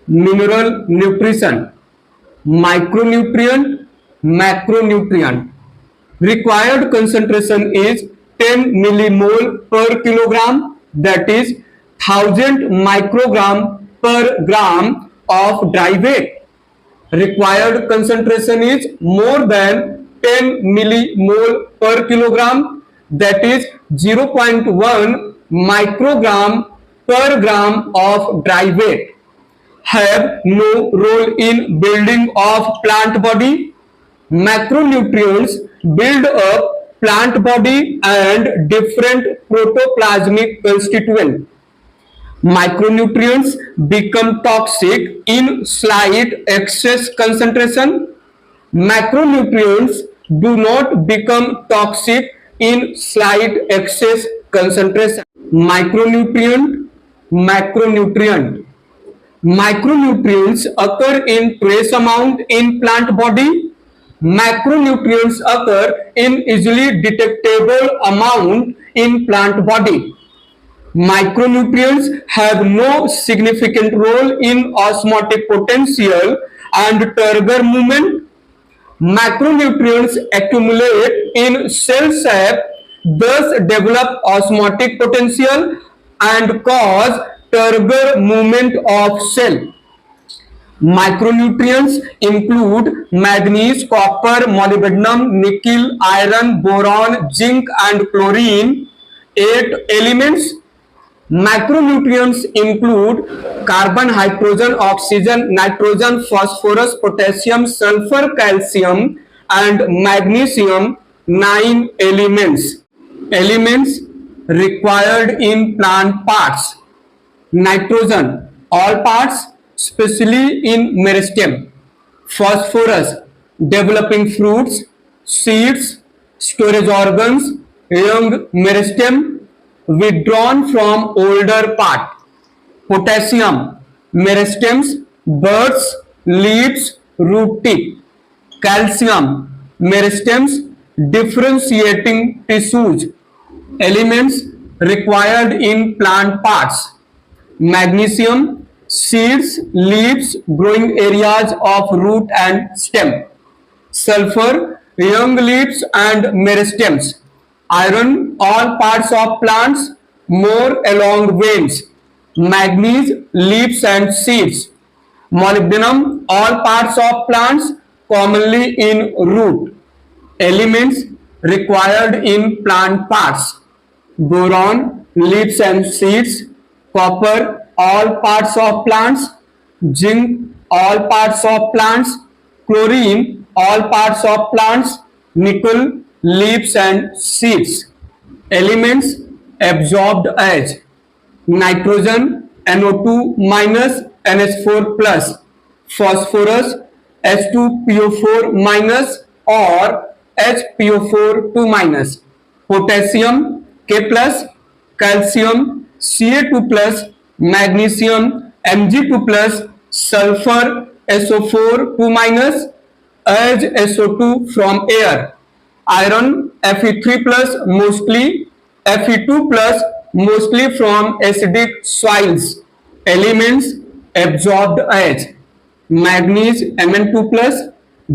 mineral nutrition, micronutrient, macronutrient. Required concentration is 10 millimole per kilogram, that is 1000 microgram per gram of dry weight. Required concentration is more than 10 millimole per kilogram, that is 0.1 microgram per gram of dry weight. Have no role in building of plant body. Macronutrients build up plant body and different protoplasmic constituents. Micronutrients become toxic in slight excess concentration. Macronutrients do not become toxic in slight excess concentration. Micronutrient, macronutrient. Micronutrients occur in trace amount in plant body. Macronutrients occur in easily detectable amount in plant body. Micronutrients have no significant role in osmotic potential and turgor movement. Macronutrients accumulate in cell sap, thus develop osmotic potential and cause turgor movement of cell. Micronutrients include manganese, copper, molybdenum, nickel, iron, boron, zinc and chlorine, 8 elements. Macronutrients include carbon, hydrogen, oxygen, nitrogen, phosphorus, potassium, sulfur, calcium and magnesium, 9 elements. Elements required in plant parts. Nitrogen, all parts, especially in meristem. Phosphorus, developing fruits, seeds, storage organs, young meristem, withdrawn from older part. Potassium, meristems, buds, leaves, root tip. Calcium, meristems, differentiating tissues. Elements required in plant parts. Magnesium, seeds, leaves, growing areas of root and stem. Sulfur, young leaves and meristems. Iron, all parts of plants, more along veins. Manganese, leaves and seeds. Molybdenum, all parts of plants, commonly in root. Elements required in plant parts. Boron, leaves and seeds. Copper, all parts of plants. Zinc, all parts of plants. Chlorine, all parts of plants. Nickel, leaves and seeds. Elements absorbed as nitrogen NO2 minus NH4 plus, phosphorus H2PO4 minus or HPO4 2 minus, potassium K plus, calcium Ca2 plus, magnesium Mg2 plus, sulfur SO4 2 minus as SO2 from air, iron Fe3 plus mostly, Fe2 plus mostly from acidic soils. Elements absorbed as manganese Mn2 plus,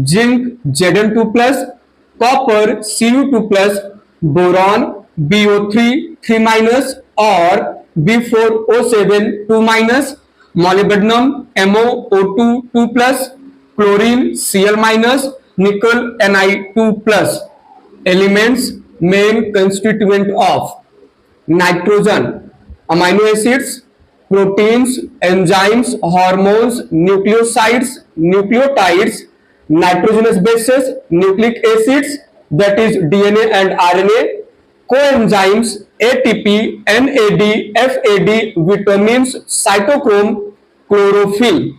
zinc Zn2 plus, copper Cu2 plus, boron BO3 3 minus or B4O7 2 minus, molybdenum MoO2 2 plus, chlorine Cl minus, nickel Ni2 plus. Elements main constituent of nitrogen, amino acids, proteins, enzymes, hormones, nucleosides, nucleotides, nitrogenous bases, nucleic acids, that is DNA and RNA, coenzymes, ATP, NAD, FAD, vitamins, cytochrome, chlorophyll.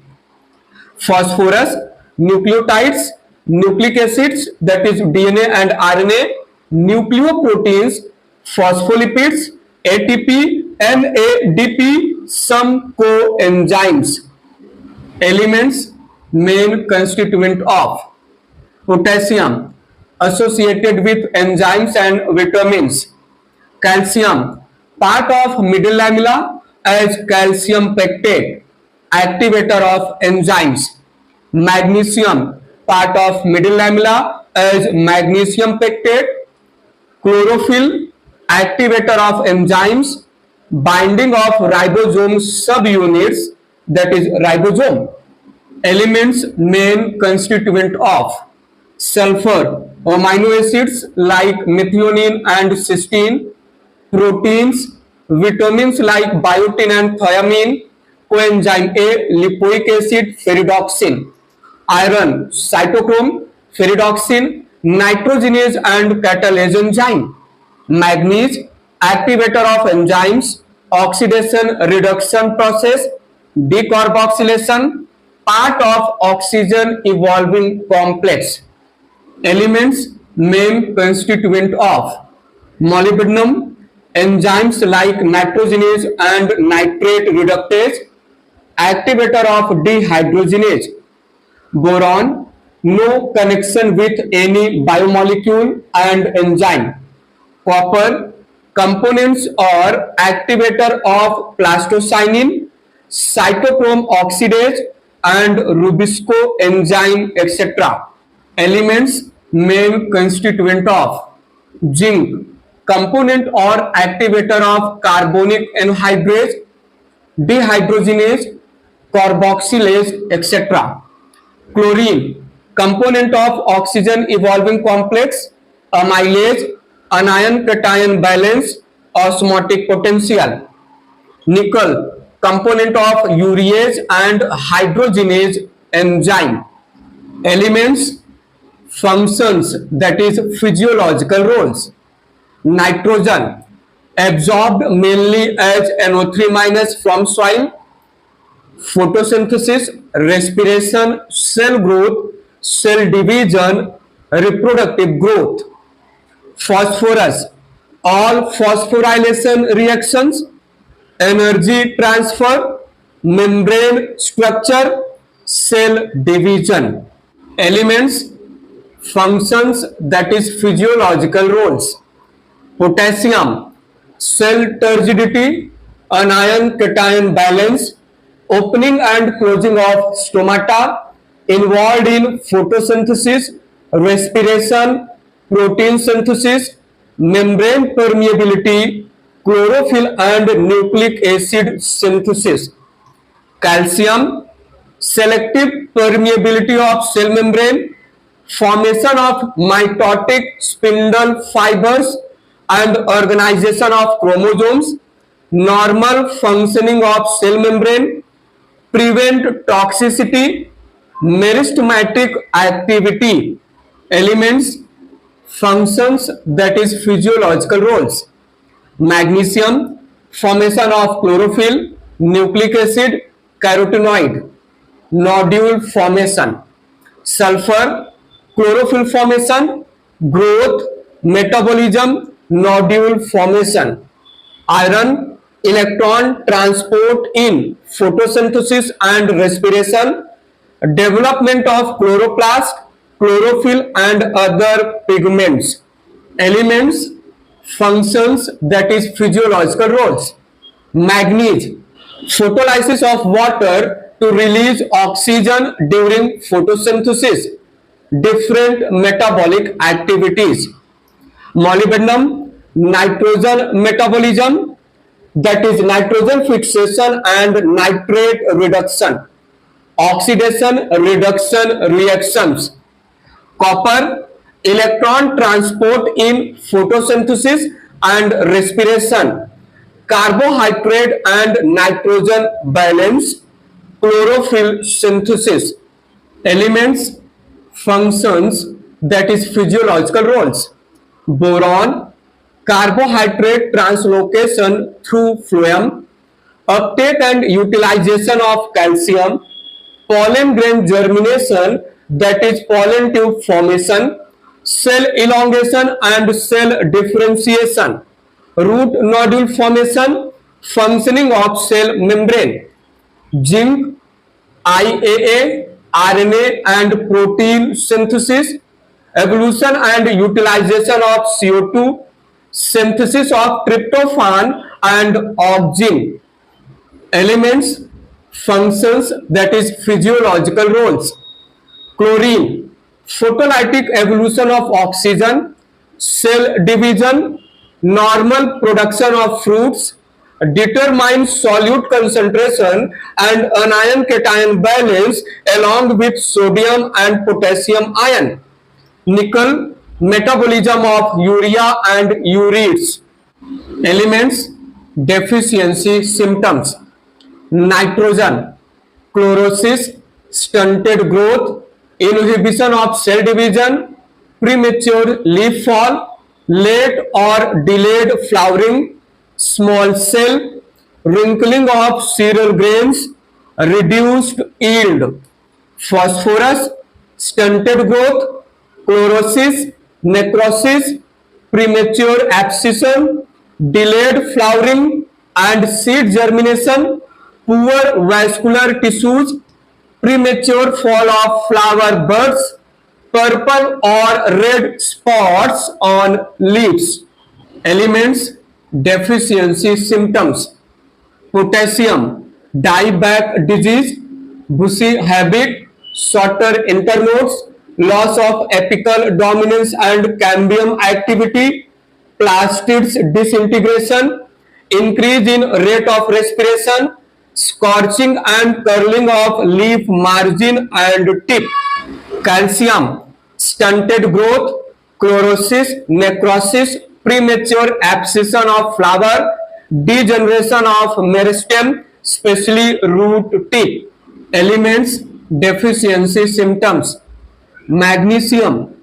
Phosphorus, nucleotides, nucleic acids, that is DNA and RNA, nucleoproteins, phospholipids, ATP, NADP, some coenzymes. Elements main constituent of potassium, associated with enzymes and vitamins. Calcium, part of middle lamella as calcium pectate. activator of enzymes. Magnesium, part of middle lamella as magnesium pectate. Chlorophyll, activator of enzymes, binding of ribosome subunits, that is ribosome. Elements main constituent of sulfur, amino acids like methionine and cysteine, proteins, vitamins like biotin and thiamine, coenzyme A, lipoic acid, ferredoxin, iron, cytochrome, ferredoxin, nitrogenase and catalase enzyme, manganese, activator of enzymes, oxidation reduction process, decarboxylation, part of oxygen evolving complex. Elements main constituent of molybdenum, enzymes like nitrogenase and nitrate reductase, activator of dehydrogenase. Boron, no connection with any biomolecule and enzyme. Copper, components or activator of plastocyanin, cytochrome oxidase and Rubisco enzyme, etc. Elements main constituent of zinc, component or activator of carbonic anhydrase, dehydrogenase, carboxylase, etc. Chlorine, component of oxygen evolving complex, amylase, anion cation balance, osmotic potential. Nickel, component of urease and hydrogenase enzyme. Elements, functions, that is physiological roles. Nitrogen, absorbed mainly as NO3 minus from soil. Photosynthesis, respiration, cell growth, cell division, reproductive growth. Phosphorus, all phosphorylation reactions, energy transfer, membrane structure, cell division. Elements, functions, that is physiological roles. Potassium, cell turgidity, anion cation balance, opening and closing of stomata, involved in photosynthesis, respiration, protein synthesis, membrane permeability, chlorophyll and nucleic acid synthesis. Calcium, selective permeability of cell membrane, formation of mitotic spindle fibers and organization of chromosomes, normal functioning of cell membrane, prevent toxicity, meristematic activity. Elements, functions, that is physiological roles. Magnesium, formation of chlorophyll, nucleic acid, carotenoid, nodule formation. Sulfur, chlorophyll formation, growth, metabolism, nodule formation. Iron, electron transport in photosynthesis and respiration, development of chloroplast, chlorophyll and other pigments. Elements, functions, that is physiological roles. Manganese, photolysis of water to release oxygen during photosynthesis, different metabolic activities. Molybdenum, nitrogen metabolism, that is nitrogen fixation and nitrate reduction, oxidation reduction reactions. Copper, electron transport in photosynthesis and respiration, carbohydrate and nitrogen balance, chlorophyll synthesis. Elements, functions, that is physiological roles. Boron, carbohydrate translocation through phloem, uptake and utilization of calcium, pollen grain germination, that is pollen tube formation, cell elongation and cell differentiation, root nodule formation, functioning of cell membrane. Zinc, IAA, RNA and protein synthesis, evolution and utilization of CO2, synthesis of tryptophan and auxin. Elements, functions, that is physiological roles. Chlorine, photolytic evolution of oxygen, cell division, normal production of fruits, determines solute concentration and anion cation balance along with sodium and potassium ion. Nickel, metabolism of urea and ureas. Elements, deficiency symptoms. Nitrogen, chlorosis, stunted growth, inhibition of cell division, premature leaf fall, late or delayed flowering, small cell, wrinkling of cereal grains, reduced yield. Phosphorus, stunted growth, chlorosis, necrosis, premature abscission, delayed flowering and seed germination, poor vascular tissues, premature fall of flower buds, purple or red spots on leaves. Elements, deficiency symptoms. Potassium, dieback disease, bushy habit, shorter internodes, loss of apical dominance and cambium activity, plastids disintegration, increase in rate of respiration, scorching and curling of leaf margin and tip. Calcium, stunted growth, chlorosis, necrosis, premature abscission of flower, degeneration of meristem, especially root tip. Elements, deficiency symptoms. Magnesium,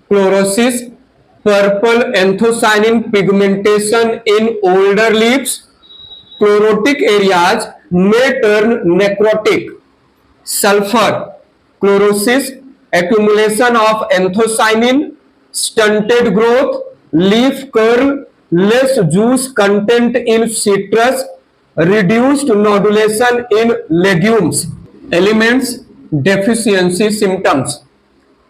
chlorosis, purple anthocyanin pigmentation in older leaves, chlorotic areas may turn necrotic. Sulfur, chlorosis, accumulation of anthocyanin, stunted growth, leaf curl, less juice content in citrus, reduced nodulation in legumes. Elements, deficiency symptoms.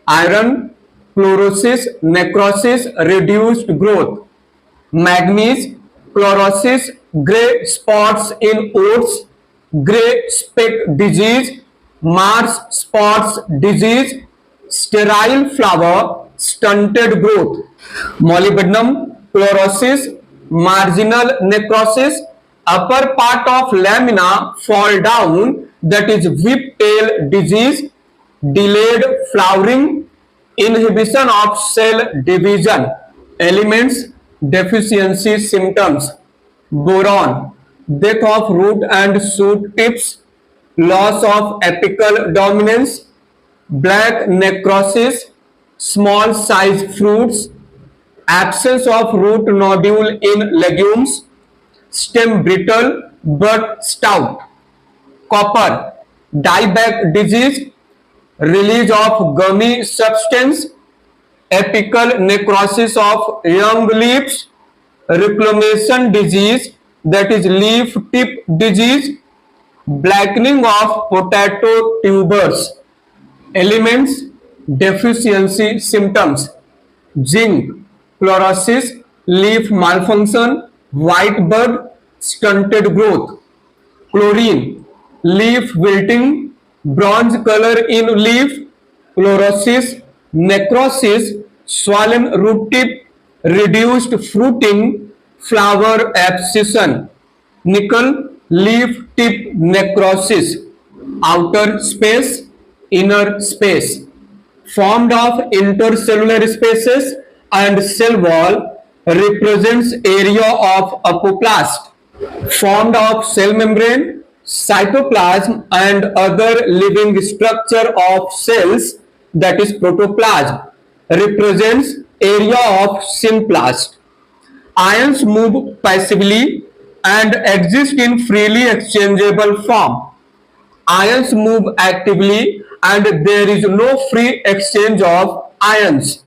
Iron, chlorosis, necrosis, reduced growth. Manganese, chlorosis, gray spots in oats, gray speck disease, Mars spots disease, sterile flower, stunted growth. Molybdenum, chlorosis, marginal necrosis, upper part of lamina fall down, that is whiptail disease, delayed flowering, inhibition of cell division. Elements, deficiency symptoms. Boron, death of root and shoot tips, loss of apical dominance, black necrosis, small size fruits, absence of root nodule in legumes, stem brittle but stout. Copper, dieback disease, release of gummy substance, apical necrosis of young leaves, reclamation disease, that is leaf tip disease, blackening of potato tubers. Elements, deficiency symptoms. Zinc, chlorosis, leaf malfunction, white bud, stunted growth. Chlorine, leaf wilting, bronze color in leaf, chlorosis, necrosis, swollen root tip, reduced fruiting, flower abscission. Nickel, leaf tip necrosis. Outer space, inner space. Formed of intercellular spaces and cell wall, represents area of apoplast. Formed of cell membrane, cytoplasm and other living structure of cells, that is protoplasm, represents area of symplast. Ions move passively and exist in freely exchangeable form. Ions move actively and there is no free exchange of ions.